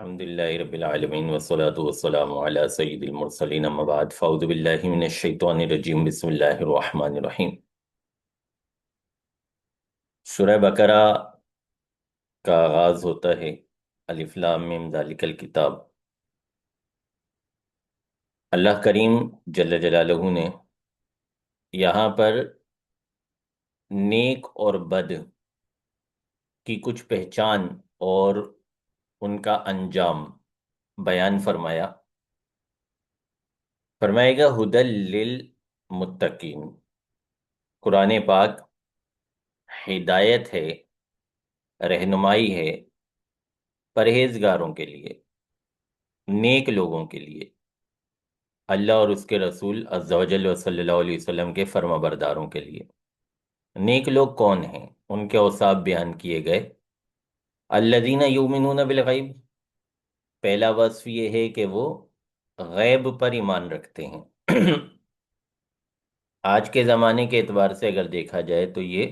الحمد للہ رب العالمین والصلاة والسلام علی سید المرسلین اما بعد فاعوذ باللہ من الشیطان الرجیم بسم اللہ الرحمن الرحیم۔ سورہ بقرہ کا آغاز ہوتا ہے الف لام میم ذالک الکتاب۔ اللہ کریم جل جلالہ نے یہاں پر نیک اور بد کی کچھ پہچان اور ان کا انجام بیان فرمائے گا ہدی للمتقین۔ قرآن پاک ہدایت ہے، رہنمائی ہے پرہیزگاروں کے لیے، نیک لوگوں کے لیے، اللہ اور اس کے رسول عز و جل و صلی اللہ علیہ وسلم کے فرما برداروں کے لیے۔ نیک لوگ کون ہیں؟ ان کے اوصاف بیان کیے گئے۔ الذین یؤمنون بالغیب، پہلا وصف یہ ہے کہ وہ غیب پر ایمان رکھتے ہیں۔ آج کے زمانے کے اعتبار سے اگر دیکھا جائے تو یہ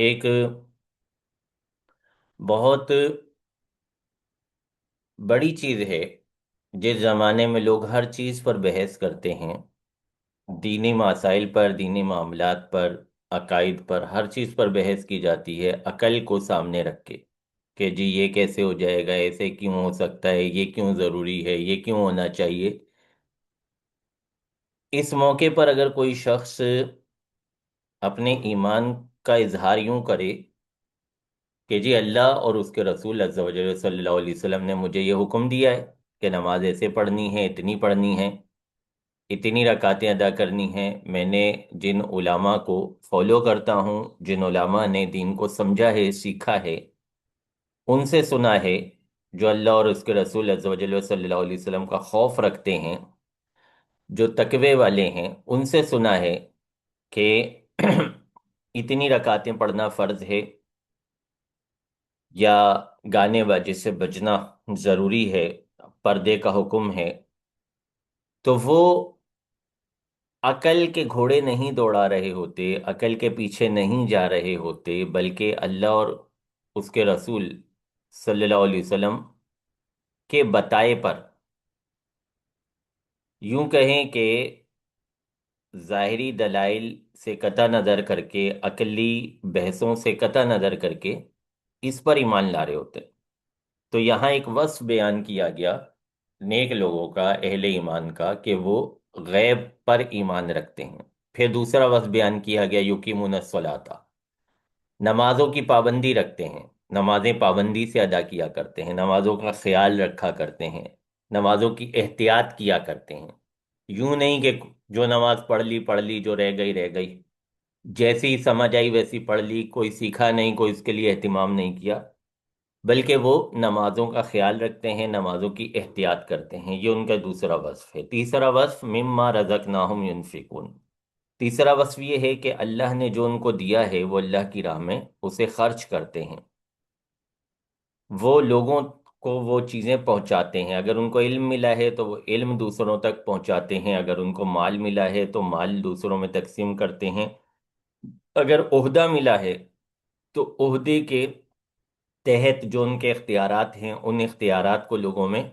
ایک بہت بڑی چیز ہے۔ جس زمانے میں لوگ ہر چیز پر بحث کرتے ہیں، دینی مسائل پر، دینی معاملات پر، عقائد پر، ہر چیز پر بحث کی جاتی ہے عقل کو سامنے رکھ کے کہ جی یہ کیسے ہو جائے گا، ایسے کیوں ہو سکتا ہے، یہ کیوں ضروری ہے، یہ کیوں ہونا چاہیے۔ اس موقع پر اگر کوئی شخص اپنے ایمان کا اظہار یوں کرے کہ جی اللہ اور اس کے رسول عز و جل صلی اللہ علیہ وسلم نے مجھے یہ حکم دیا ہے کہ نماز ایسے پڑھنی ہے، اتنی پڑھنی ہے، اتنی رکعتیں ادا کرنی ہیں، میں نے جن علماء کو فالو کرتا ہوں، جن علماء نے دین کو سمجھا ہے، سیکھا ہے، ان سے سنا ہے، جو اللہ اور اس کے رسول عز و جل صلی اللہ علیہ وسلم کا خوف رکھتے ہیں، جو تقوی والے ہیں، ان سے سنا ہے کہ اتنی رکعتیں پڑھنا فرض ہے، یا گانے باجے سے بچنا ضروری ہے، پردے کا حکم ہے، تو وہ عقل کے گھوڑے نہیں دوڑا رہے ہوتے، عقل کے پیچھے نہیں جا رہے ہوتے، بلکہ اللہ اور اس کے رسول صلی اللہ علیہ وسلم کے بتائے پر، یوں کہیں کہ ظاہری دلائل سے قطع نظر کر کے، عقلی بحثوں سے قطع نظر کر کے اس پر ایمان لا رہے ہوتے۔ تو یہاں ایک وصف بیان کیا گیا نیک لوگوں کا، اہل ایمان کا، کہ وہ غیب پر ایمان رکھتے ہیں۔ پھر دوسرا وصف بیان کیا گیا یقیمون الصلاۃ، نمازوں کی پابندی رکھتے ہیں، نمازیں پابندی سے ادا کیا کرتے ہیں، نمازوں کا خیال رکھا کرتے ہیں، نمازوں کی احتیاط کیا کرتے ہیں۔ یوں نہیں کہ جو نماز پڑھ لی جو رہ گئی رہ گئی، جیسی سمجھ آئی ویسی پڑھ لی، کوئی سیکھا نہیں، کوئی اس کے لیے اہتمام نہیں کیا، بلکہ وہ نمازوں کا خیال رکھتے ہیں، نمازوں کی احتیاط کرتے ہیں۔ یہ ان کا دوسرا وصف ہے۔ تیسرا وصف مما رزقناہم ینفقون، تیسرا وصف یہ ہے کہ اللہ نے جو ان کو دیا ہے وہ اللہ کی راہ میں اسے خرچ کرتے ہیں، وہ لوگوں کو وہ چیزیں پہنچاتے ہیں۔ اگر ان کو علم ملا ہے تو وہ علم دوسروں تک پہنچاتے ہیں، اگر ان کو مال ملا ہے تو مال دوسروں میں تقسیم کرتے ہیں، اگر عہدہ ملا ہے تو عہدے کے تحت جو ان کے اختیارات ہیں، ان اختیارات کو لوگوں میں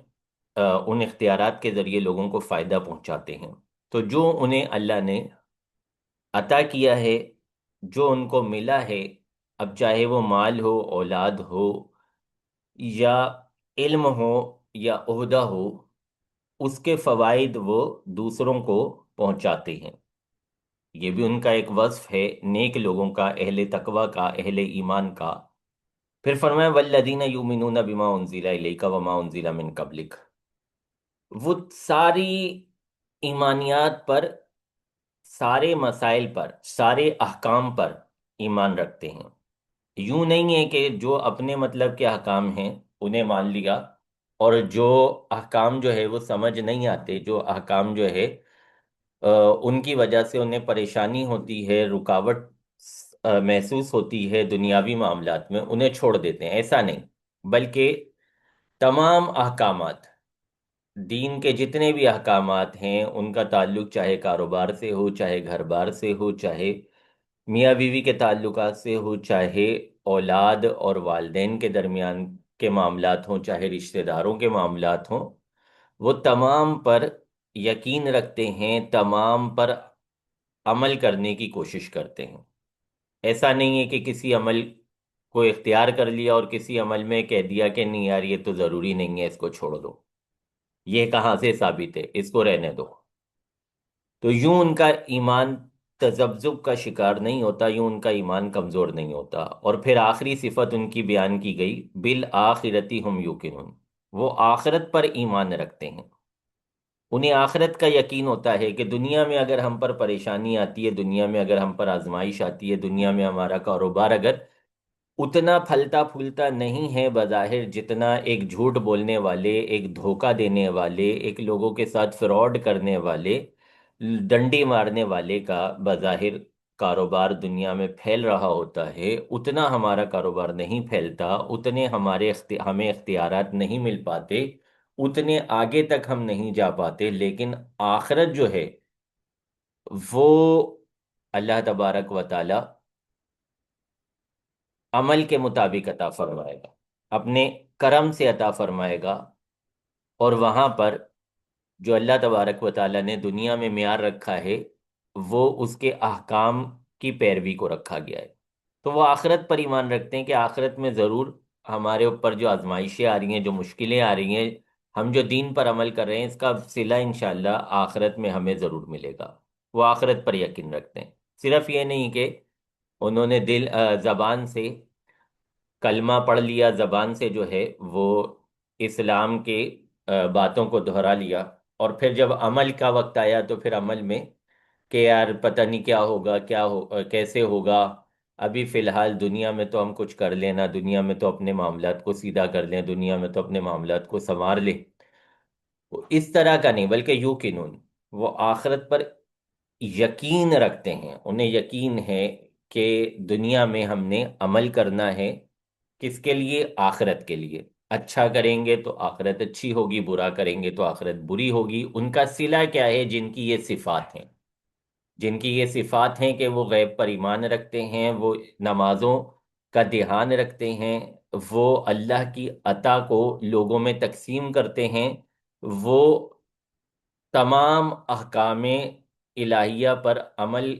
ان اختیارات کے ذریعے لوگوں کو فائدہ پہنچاتے ہیں۔ تو جو انہیں اللہ نے عطا کیا ہے، جو ان کو ملا ہے، اب چاہے وہ مال ہو، اولاد ہو، یا علم ہو، یا عہدہ ہو، اس کے فوائد وہ دوسروں کو پہنچاتے ہیں۔ یہ بھی ان کا ایک وصف ہے نیک لوگوں کا، اہل تقوی کا، اہل ایمان کا۔ پھر فرمایا والذین یؤمنون بما انزل الیک وما انزل من قبلک، وہ ساری ایمانیات پر، سارے مسائل پر، سارے احکام پر ایمان رکھتے ہیں۔ یوں نہیں ہے کہ جو اپنے مطلب کے احکام ہیں انہیں مان لیا، اور جو احکام جو ہے وہ سمجھ نہیں آتے، جو احکام جو ہے ان کی وجہ سے انہیں پریشانی ہوتی ہے، رکاوٹ محسوس ہوتی ہے دنیاوی معاملات میں، انہیں چھوڑ دیتے ہیں۔ ایسا نہیں، بلکہ تمام احکامات، دین کے جتنے بھی احکامات ہیں، ان کا تعلق چاہے کاروبار سے ہو، چاہے گھر بار سے ہو، چاہے میاں بیوی کے تعلقات سے ہو، چاہے اولاد اور والدین کے درمیان کے معاملات ہوں چاہے رشتہ داروں کے معاملات ہوں، وہ تمام پر یقین رکھتے ہیں، تمام پر عمل کرنے کی کوشش کرتے ہیں۔ ایسا نہیں ہے کہ کسی عمل کو اختیار کر لیا اور کسی عمل میں کہہ دیا کہ نہیں یار یہ تو ضروری نہیں ہے، اس کو چھوڑ دو، یہ کہاں سے ثابت ہے، اس کو رہنے دو۔ تو یوں ان کا ایمان تذبذب کا شکار نہیں ہوتا، یوں ان کا ایمان کمزور نہیں ہوتا۔ اور پھر آخری صفت ان کی بیان کی گئی، بالآخرتی ہم یوقنون، وہ آخرت پر ایمان رکھتے ہیں۔ انہیں آخرت کا یقین ہوتا ہے کہ دنیا میں اگر ہم پر پریشانی آتی ہے، دنیا میں اگر ہم پر آزمائش آتی ہے، دنیا میں ہمارا کاروبار اگر اتنا پھلتا پھولتا نہیں ہے بظاہر، جتنا ایک جھوٹ بولنے والے، ایک دھوکہ دینے والے، ایک لوگوں کے ساتھ فراڈ کرنے والے، ڈنڈی مارنے والے کا بظاہر کاروبار دنیا میں پھیل رہا ہوتا ہے، اتنا ہمارا کاروبار نہیں پھیلتا، اتنے ہمیں اختیارات نہیں مل پاتے، اتنے آگے تک ہم نہیں جا پاتے، لیکن آخرت جو ہے وہ اللہ تبارک و تعالی عمل کے مطابق عطا فرمائے گا، اپنے کرم سے عطا فرمائے گا۔ اور وہاں پر جو اللہ تبارک و تعالی نے دنیا میں معیار رکھا ہے، وہ اس کے احکام کی پیروی کو رکھا گیا ہے۔ تو وہ آخرت پر ایمان رکھتے ہیں کہ آخرت میں ضرور ہمارے اوپر جو آزمائشیں آ رہی ہیں، جو مشکلیں آ رہی ہیں، ہم جو دین پر عمل کر رہے ہیں، اس کا صلہ انشاءاللہ آخرت میں ہمیں ضرور ملے گا۔ وہ آخرت پر یقین رکھتے ہیں، صرف یہ نہیں کہ انہوں نے زبان سے کلمہ پڑھ لیا، زبان سے جو ہے وہ اسلام کے باتوں کو دہرا لیا، اور پھر جب عمل کا وقت آیا تو پھر عمل میں کہ یار پتہ نہیں کیا ہوگا، کیسے ہوگا، ابھی فی الحال دنیا میں تو ہم کچھ کر لینا، دنیا میں تو اپنے معاملات کو سیدھا کر لیں، دنیا میں تو اپنے معاملات کو سنوار لیں۔ وہ اس طرح کا نہیں، بلکہ یوقنون، وہ آخرت پر یقین رکھتے ہیں، انہیں یقین ہے کہ دنیا میں ہم نے عمل کرنا ہے، کس کے لیے؟ آخرت کے لیے۔ اچھا کریں گے تو آخرت اچھی ہوگی، برا کریں گے تو آخرت بری ہوگی۔ ان کا صلہ کیا ہے؟ جن کی یہ صفات ہیں، جن کی یہ صفات ہیں کہ وہ غیب پر ایمان رکھتے ہیں، وہ نمازوں کا دھیان رکھتے ہیں، وہ اللہ کی عطا کو لوگوں میں تقسیم کرتے ہیں، وہ تمام احکام الہیہ پر عمل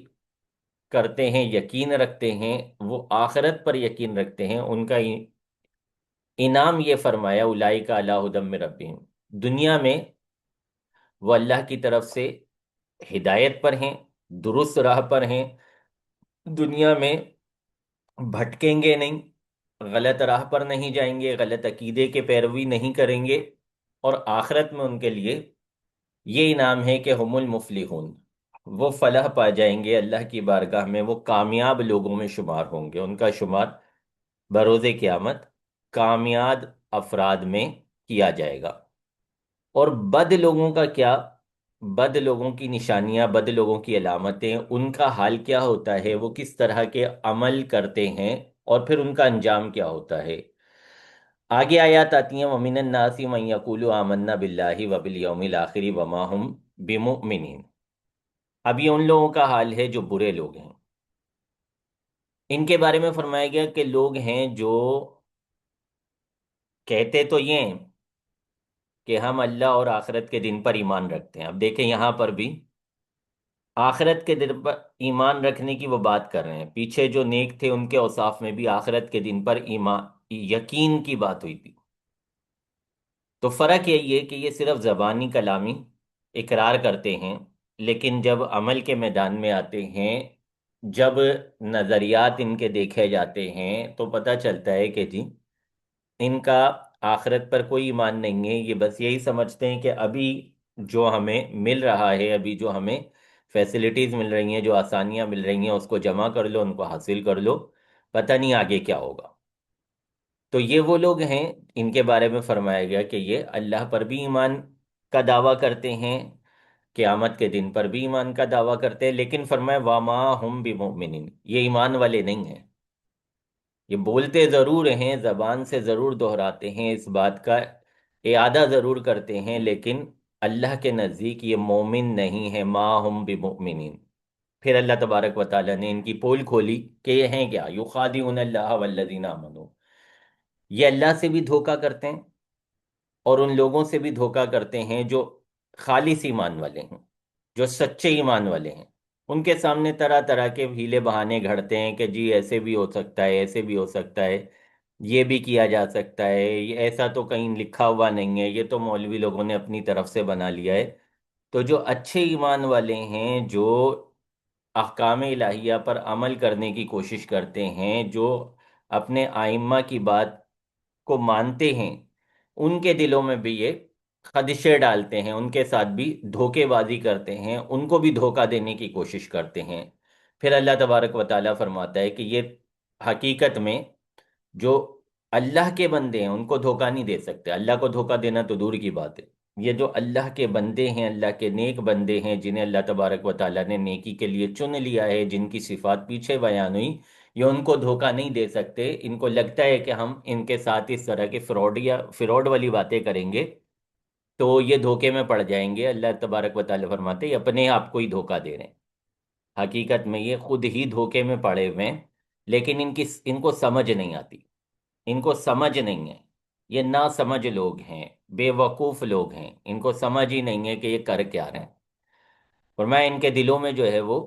کرتے ہیں، یقین رکھتے ہیں، وہ آخرت پر یقین رکھتے ہیں۔ ان کا انعام یہ فرمایا، اولئک علی ھدی من ربہم، دنیا میں وہ اللہ کی طرف سے ہدایت پر ہیں، درست راہ پر ہیں، دنیا میں بھٹکیں گے نہیں، غلط راہ پر نہیں جائیں گے، غلط عقیدے کے پیروی نہیں کریں گے، اور آخرت میں ان کے لیے یہ انعام ہے کہ ہم المفلحون، وہ فلاح پا جائیں گے، اللہ کی بارگاہ میں وہ کامیاب لوگوں میں شمار ہوں گے، ان کا شمار بروز قیامت کامیاب افراد میں کیا جائے گا۔ اور بد لوگوں کا کیا؟ بد لوگوں کی نشانیاں، بد لوگوں کی علامتیں، ان کا حال کیا ہوتا ہے، وہ کس طرح کے عمل کرتے ہیں، اور پھر ان کا انجام کیا ہوتا ہے۔ آگے آیات آتی ہیں، وَمِنَ النَّاسِ مَن يَقُولُ آمَنَّا بِاللَّهِ وَبِالْيَوْمِ الْآخِرِ وَمَا هُمْ بِمُؤْمِنِينَ۔ اب یہ ان لوگوں کا حال ہے جو برے لوگ ہیں۔ ان کے بارے میں فرمایا گیا کہ لوگ ہیں جو کہتے تو یہ ہیں کہ ہم اللہ اور آخرت کے دن پر ایمان رکھتے ہیں۔ اب دیکھیں یہاں پر بھی آخرت کے دن پر ایمان رکھنے کی وہ بات کر رہے ہیں، پیچھے جو نیک تھے ان کے اوصاف میں بھی آخرت کے دن پر ایمان، یقین کی بات ہوئی تھی۔ تو فرق یہی ہے کہ یہ صرف زبانی کلامی اقرار کرتے ہیں، لیکن جب عمل کے میدان میں آتے ہیں، جب نظریات ان کے دیکھے جاتے ہیں، تو پتہ چلتا ہے کہ جی ان کا آخرت پر کوئی ایمان نہیں ہے۔ یہ بس یہی سمجھتے ہیں کہ ابھی جو ہمیں مل رہا ہے، ابھی جو ہمیں فیسلٹیز مل رہی ہیں، جو آسانیاں مل رہی ہیں، اس کو جمع کر لو، ان کو حاصل کر لو، پتہ نہیں آگے کیا ہوگا۔ تو یہ وہ لوگ ہیں ان کے بارے میں فرمایا گیا کہ یہ اللہ پر بھی ایمان کا دعویٰ کرتے ہیں، قیامت کے دن پر بھی ایمان کا دعویٰ کرتے ہیں، لیکن فرمایا وَمَا هُمْ بِمُؤْمِنِينَ، یہ ایمان والے نہیں ہیں۔ یہ بولتے ضرور ہیں، زبان سے ضرور دہراتے ہیں، اس بات کا اعادہ ضرور کرتے ہیں، لیکن اللہ کے نزدیک یہ مومن نہیں ہے، ما ہم بمؤمنین۔ پھر اللہ تبارک و تعالیٰ نے ان کی پول کھولی کہ یہ ہیں کیا، یخادعون اللہ والذین آمنوا، یہ اللہ سے بھی دھوکہ کرتے ہیں اور ان لوگوں سے بھی دھوکہ کرتے ہیں جو خالص ایمان والے ہیں، جو سچے ایمان والے ہیں۔ ان کے سامنے طرح طرح کے ہیلے بہانے گھڑتے ہیں کہ جی ایسے بھی ہو سکتا ہے، ایسے بھی ہو سکتا ہے، یہ بھی کیا جا سکتا ہے، یہ ایسا تو کہیں لکھا ہوا نہیں ہے، یہ تو مولوی لوگوں نے اپنی طرف سے بنا لیا ہے۔ تو جو اچھے ایمان والے ہیں، جو احکام الہیہ پر عمل کرنے کی کوشش کرتے ہیں، جو اپنے آئمہ کی بات کو مانتے ہیں، ان کے دلوں میں بھی یہ خدشے ڈالتے ہیں، ان کے ساتھ بھی دھوکے بازی کرتے ہیں، ان کو بھی دھوکہ دینے کی کوشش کرتے ہیں۔ پھر اللہ تبارک و تعالیٰ فرماتا ہے کہ یہ حقیقت میں جو اللہ کے بندے ہیں ان کو دھوکہ نہیں دے سکتے، اللہ کو دھوکہ دینا تو دور کی بات ہے۔ یہ جو اللہ کے بندے ہیں، اللہ کے نیک بندے ہیں، جنہیں اللہ تبارک و تعالیٰ نے نیکی کے لیے چن لیا ہے، جن کی صفات پیچھے بیان ہوئی، یہ ان کو دھوکہ نہیں دے سکتے۔ ان کو لگتا ہے کہ ہم ان کے ساتھ اس طرح کے فراڈ یا فراڈ والی باتیں کریں گے تو یہ دھوکے میں پڑ جائیں گے۔ اللہ تبارک و تعالیٰ فرماتے ہیں یہ اپنے آپ کو ہی دھوکہ دے رہے ہیں، حقیقت میں یہ خود ہی دھوکے میں پڑے ہوئے ہیں، لیکن ان کو سمجھ نہیں آتی، ان کو سمجھ نہیں ہے۔ یہ نا سمجھ لوگ ہیں، بے وقوف لوگ ہیں، ان کو سمجھ ہی نہیں ہے کہ یہ کر کیا رہے ہیں۔ اور میں ان کے دلوں میں جو ہے وہ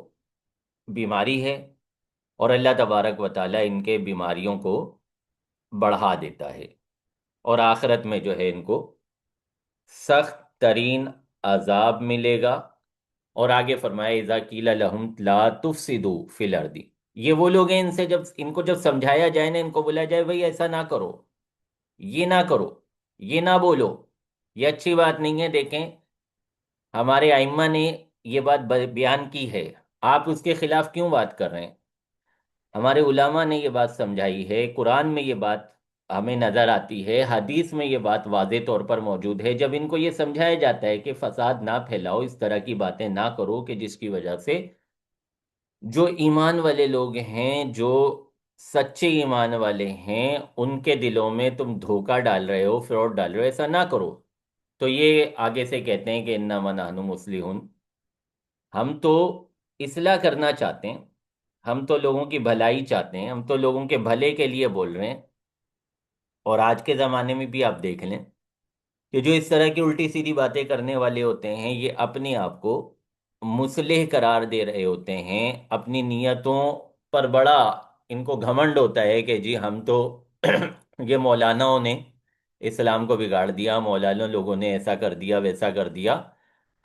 بیماری ہے، اور اللہ تبارک و تعالیٰ ان کے بیماریوں کو بڑھا دیتا ہے، اور آخرت میں جو ہے ان کو سخت ترین عذاب ملے گا۔ اور آگے فرمایا اذا قیل لہم لا تفسدوا فی الارض، یہ وہ لوگ ہیں ان کو جب سمجھایا جائے نا، ان کو بولا جائے بھئی ایسا نہ کرو، یہ نہ کرو، یہ نہ بولو، یہ اچھی بات نہیں ہے، دیکھیں ہمارے ائمہ نے یہ بات بیان کی ہے، آپ اس کے خلاف کیوں بات کر رہے ہیں؟ ہمارے علماء نے یہ بات سمجھائی ہے، قرآن میں یہ بات ہمیں نظر آتی ہے، حدیث میں یہ بات واضح طور پر موجود ہے۔ جب ان کو یہ سمجھایا جاتا ہے کہ فساد نہ پھیلاؤ، اس طرح کی باتیں نہ کرو کہ جس کی وجہ سے جو ایمان والے لوگ ہیں، جو سچے ایمان والے ہیں، ان کے دلوں میں تم دھوکہ ڈال رہے ہو، فراڈ ڈال رہے ہو، ایسا نہ کرو، تو یہ آگے سے کہتے ہیں کہ انما نحن مصلحون، ہم تو اصلاح کرنا چاہتے ہیں، ہم تو لوگوں کی بھلائی چاہتے ہیں، ہم تو لوگوں کے بھلے کے لیے بول رہے ہیں۔ اور آج کے زمانے میں بھی آپ دیکھ لیں کہ جو اس طرح کی الٹی سیدھی باتیں کرنے والے ہوتے ہیں، یہ اپنے آپ کو مصلح قرار دے رہے ہوتے ہیں، اپنی نیتوں پر بڑا ان کو گھمنڈ ہوتا ہے کہ جی ہم تو یہ مولاناؤں نے اسلام کو بگاڑ دیا، مولانا لوگوں نے ایسا کر دیا، ویسا کر دیا،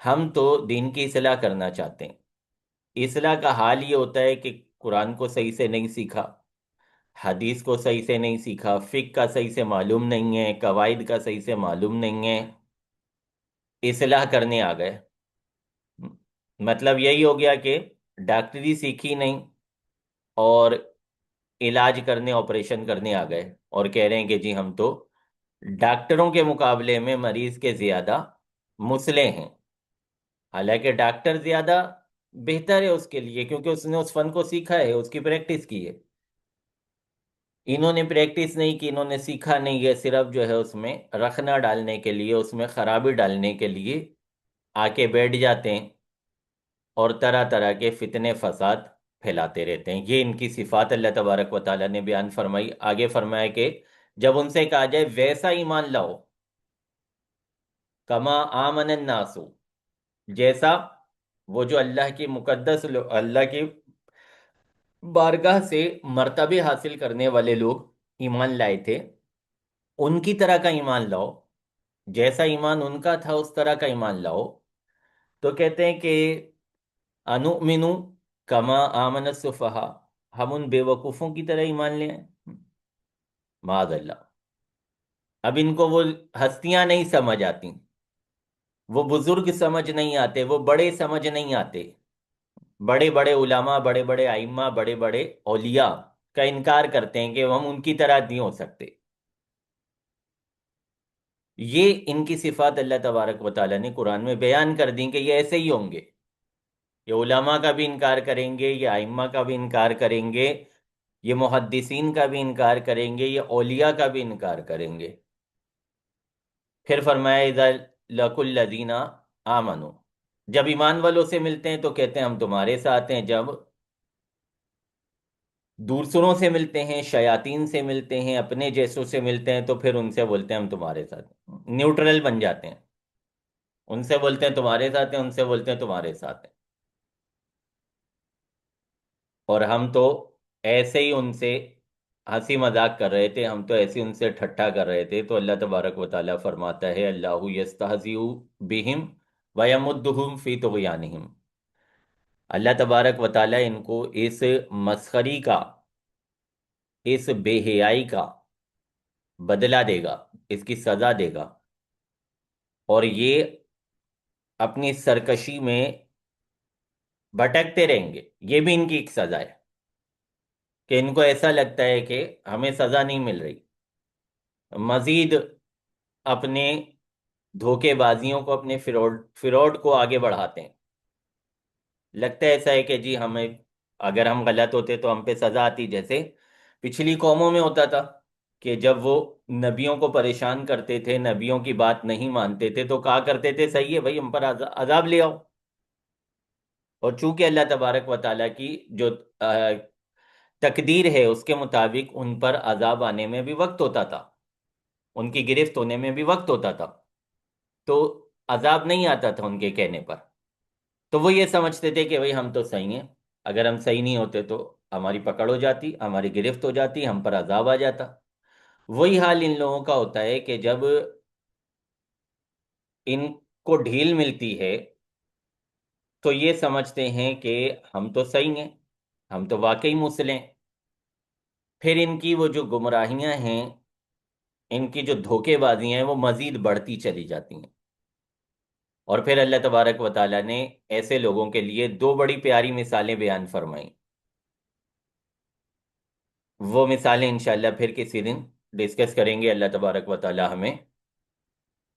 ہم تو دین کی اصلاح کرنا چاہتے ہیں۔ اصلاح کا حال یہ ہوتا ہے کہ قرآن کو صحیح سے نہیں سیکھا، حدیث کو صحیح سے نہیں سیکھا، فقہ کا صحیح سے معلوم نہیں ہے، قواعد کا صحیح سے معلوم نہیں ہے، اصلاح کرنے آ گئے۔ مطلب یہی ہو گیا کہ ڈاکٹری سیکھی نہیں اور علاج کرنے، آپریشن کرنے آ گئے، اور کہہ رہے ہیں کہ جی ہم تو ڈاکٹروں کے مقابلے میں مریض کے زیادہ مصلح ہیں۔ حالانکہ ڈاکٹر زیادہ بہتر ہے اس کے لیے، کیونکہ اس نے اس فن کو سیکھا ہے، اس کی پریکٹس کی ہے۔ انہوں نے پریکٹس نہیں کی، انہوں نے سیکھا نہیں ہے، صرف جو ہے اس میں رخنا ڈالنے کے لیے، اس میں خرابی ڈالنے کے لیے آ کے بیٹھ جاتے ہیں اور طرح طرح کے فتنے فساد پھیلاتے رہتے ہیں۔ یہ ان کی صفات اللہ تبارک و تعالیٰ نے بیان فرمائی۔ آگے فرمایا کہ جب ان سے کہا جائے ویسا ایمان لاؤ کما آمن الناس، جیسا وہ جو اللہ کی مقدس اللہ کی بارگاہ سے مرتبے حاصل کرنے والے لوگ ایمان لائے تھے، ان کی طرح کا ایمان لاؤ، جیسا ایمان ان کا تھا اس طرح کا ایمان لاؤ۔ تو کہتے ہیں کہ انؤمنو کما آمن السفہاء، ہم ان بے وقوفوں کی طرح ایمان لے آئیں؟ معاذ اللہ۔ اب ان کو وہ ہستیاں نہیں سمجھ آتی، وہ بزرگ سمجھ نہیں آتے، وہ بڑے سمجھ نہیں آتے، بڑے بڑے علماء، بڑے بڑے ائمہ، بڑے بڑے اولیاء کا انکار کرتے ہیں کہ ہم ان کی طرح نہیں ہو سکتے۔ یہ ان کی صفات اللہ تبارک و تعالیٰ نے قرآن میں بیان کر دی کہ یہ ایسے ہی ہوں گے۔ یہ علماء کا بھی انکار کریں گے، یہ ائمہ کا بھی انکار کریں گے، یہ محدثین کا بھی انکار کریں گے، یہ اولیاء کا بھی انکار کریں گے۔ پھر فرمایا اذا لقوا الذین آمنوا، جب ایمان والوں سے ملتے ہیں تو کہتے ہیں ہم تمہارے ساتھ ہیں، جب دوسروں سے ملتے ہیں، شیاطین سے ملتے ہیں، اپنے جیسوں سے ملتے ہیں، تو پھر ان سے بولتے ہیں ہم تمہارے ساتھ ہیں، نیوٹرل بن جاتے ہیں۔ ان سے بولتے ہیں تمہارے ساتھ ہیں، ان سے بولتے ہیں تمہارے ساتھ ہیں۔ اور ہم تو ایسے ہی ان سے ہنسی مذاق کر رہے تھے، ہم تو ایسے ہی ان سے ٹھٹھا کر رہے تھے، تو اللہ تبارک و تعالیٰ فرماتا ہے اللہ یستہزئ بہم ویمدہم فی طغیانہم۔ اللہ تبارک و تعالیٰ ان کو اس مسخری کا، اس بے حیائی کا بدلہ دے گا، اس کی سزا دے گا، اور یہ اپنی سرکشی میں بھٹکتے رہیں گے۔ یہ بھی ان کی ایک سزا ہے کہ ان کو ایسا لگتا ہے کہ ہمیں سزا نہیں مل رہی، مزید اپنے دھوکے بازیوں کو، اپنے فراڈ کو آگے بڑھاتے ہیں۔ لگتا ہے ایسا ہے کہ جی ہمیں، اگر ہم غلط ہوتے تو ہم پہ سزا آتی، جیسے پچھلی قوموں میں ہوتا تھا کہ جب وہ نبیوں کو پریشان کرتے تھے، نبیوں کی بات نہیں مانتے تھے، تو کہا کرتے تھے صحیح ہے بھائی، ہم پر عذاب لے آؤ۔ اور چونکہ اللہ تبارک و تعالیٰ کی جو تقدیر ہے، اس کے مطابق ان پر عذاب آنے میں بھی وقت ہوتا تھا، ان کی گرفت ہونے میں بھی وقت ہوتا تھا، تو عذاب نہیں آتا تھا ان کے کہنے پر۔ تو وہ یہ سمجھتے تھے کہ بھئی ہم تو صحیح ہیں، اگر ہم صحیح نہیں ہوتے تو ہماری پکڑ ہو جاتی، ہماری گرفت ہو جاتی، ہم پر عذاب آ جاتا۔ وہی حال ان لوگوں کا ہوتا ہے کہ جب ان کو ڈھیل ملتی ہے تو یہ سمجھتے ہیں کہ ہم تو صحیح ہیں، ہم تو واقعی مسلم ہیں۔ پھر ان کی وہ جو گمراہیاں ہیں، ان کی جو دھوکے بازیاں ہیں، وہ مزید بڑھتی چلی جاتی ہیں۔ اور پھر اللہ تبارک و تعالیٰ نے ایسے لوگوں کے لیے دو بڑی پیاری مثالیں بیان فرمائیں۔ وہ مثالیں انشاءاللہ پھر کسی دن ڈسکس کریں گے۔ اللہ تبارک و تعالیٰ ہمیں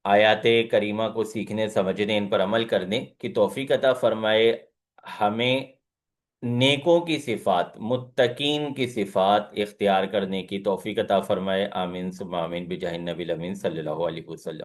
آیات کریمہ کو سیکھنے، سمجھنے، ان پر عمل کرنے کی توفیق عطا فرمائے۔ ہمیں نیکوں کی صفات، متقین کی صفات اختیار کرنے کی توفیق عطا فرمائے۔ آمین ثم آمین بجاہ النبی الامین صلی اللہ علیہ وسلم۔